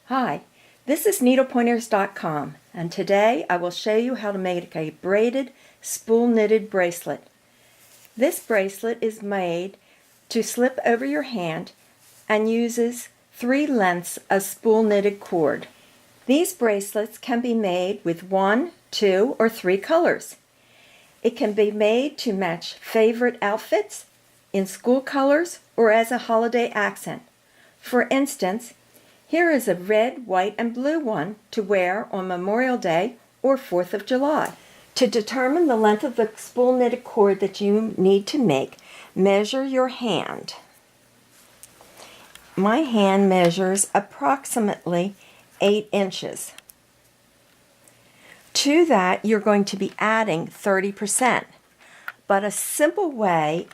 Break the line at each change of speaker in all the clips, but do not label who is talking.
Hi, this is needlepointers.com, and today I will show you how to make a braided spool knitted bracelet. This bracelet is made to slip over your hand and uses 3 lengths of spool knitted cord. These bracelets can be made with 1, 2, or 3 colors. It can be made to match favorite outfits, in school colors, or as a holiday accent. For instance, here is a red, white, and blue one to wear on Memorial Day or 4th of July. To determine the length of the spool knitted cord that you need to make, measure your hand. My hand measures approximately 8 inches. To that, you're going to be adding 30%. But a simple way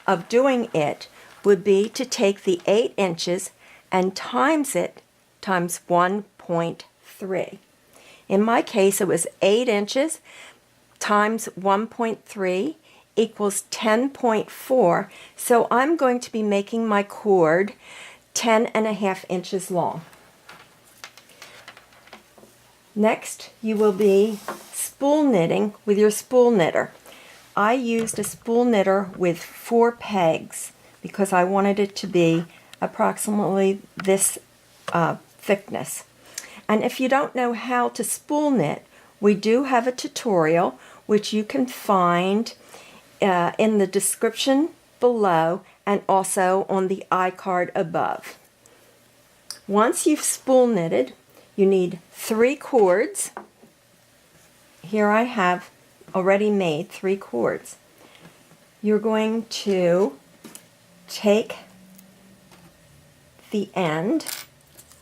of doing it would be to take the 8 inches and times it times 1.3. In my case, it was 8 inches times 1.3 equals 10.4. So I'm going to be making my cord 10.5 inches long. Next, you will be spool knitting with your spool knitter. I used a spool knitter with 4 pegs because I wanted it to be approximately this thickness. And if you don't know how to spool knit, we do have a tutorial which you can find in the description below and also on the iCard above. Once you've spool knitted, you need 3 cords. Here I have already made 3 cords. You're going to take the end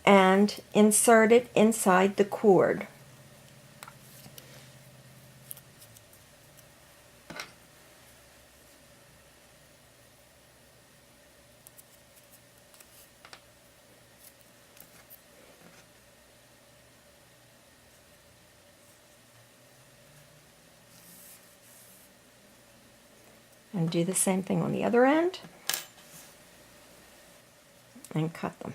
and insert it inside the cord. And do the same thing on the other end and cut them.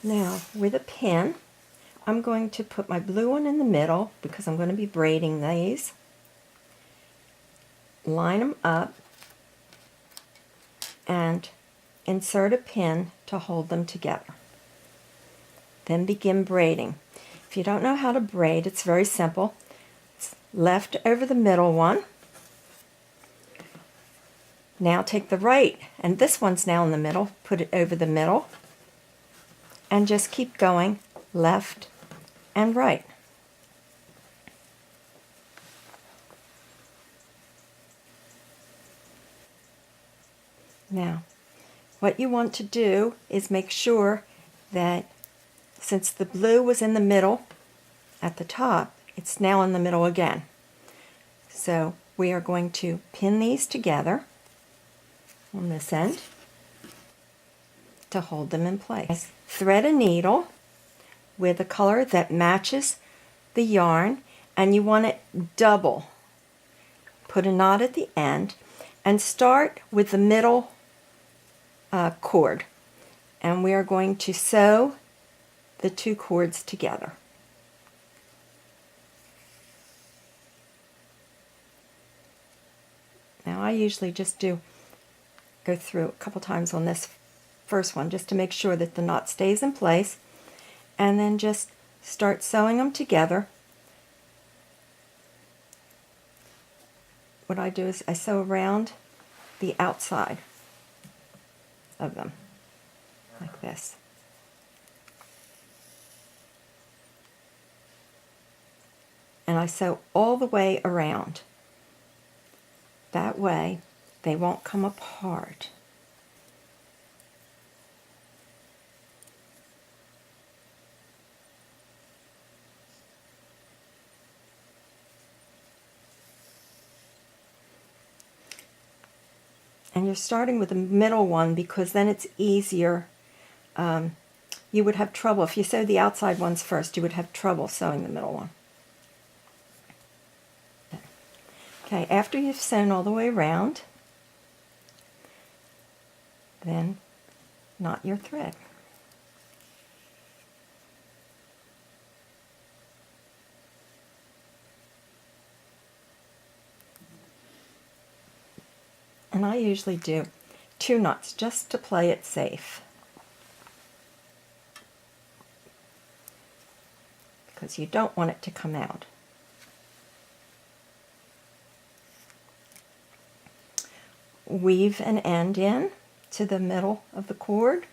Now with a pin, I'm going to put my blue one in the middle because I'm going to be braiding these. Line them up and insert a pin to hold them together. Then begin braiding. If you don't know how to braid, it's very simple. It's left over the middle one. Now take the right, and this one's now in the middle, put it over the middle, and just keep going left and right. Now, what you want to do is make sure that since the blue was in the middle at the top, it's now in the middle again. So we are going to pin these together on this end to hold them in place. Thread a needle with a color that matches the yarn, and you want it double. Put a knot at the end and start with the middle cord, and we are going to sew the 2 cords together. Now I usually just go through a couple times on this first one just to make sure that the knot stays in place, and then just start sewing them together. What I do is I sew around the outside of them like this. And I sew all the way around. That way they won't come apart. And you're starting with the middle one because then it's easier. You would have trouble, if you sew the outside ones first, you would have trouble sewing the middle one. Okay, after you've sewn all the way around, then knot your thread. And I usually do 2 knots just to play it safe, because you don't want it to come out. Weave an end in to the middle of the cord.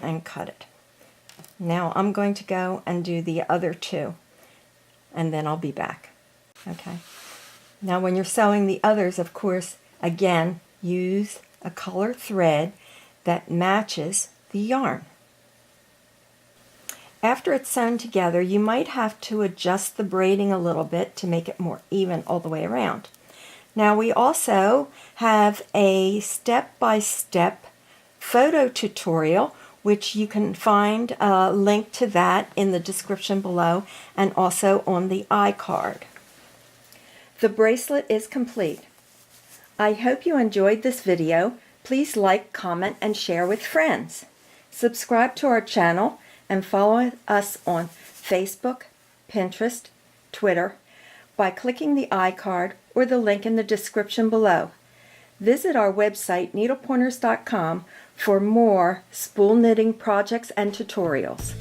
And cut it. Now I'm going to go and do the other 2, and then I'll be back. Okay. Now when you're sewing the others, of course, again, use a color thread that matches the yarn. After it's sewn together, you might have to adjust the braiding a little bit to make it more even all the way around. Now we also have a step-by-step photo tutorial, which you can find a link to that in the description below and also on the iCard. The bracelet is complete. I hope you enjoyed this video. Please like, comment, and share with friends. Subscribe to our channel and follow us on Facebook, Pinterest, Twitter by clicking the iCard or the link in the description below. Visit our website, needlepointers.com, for more spool knitting projects and tutorials.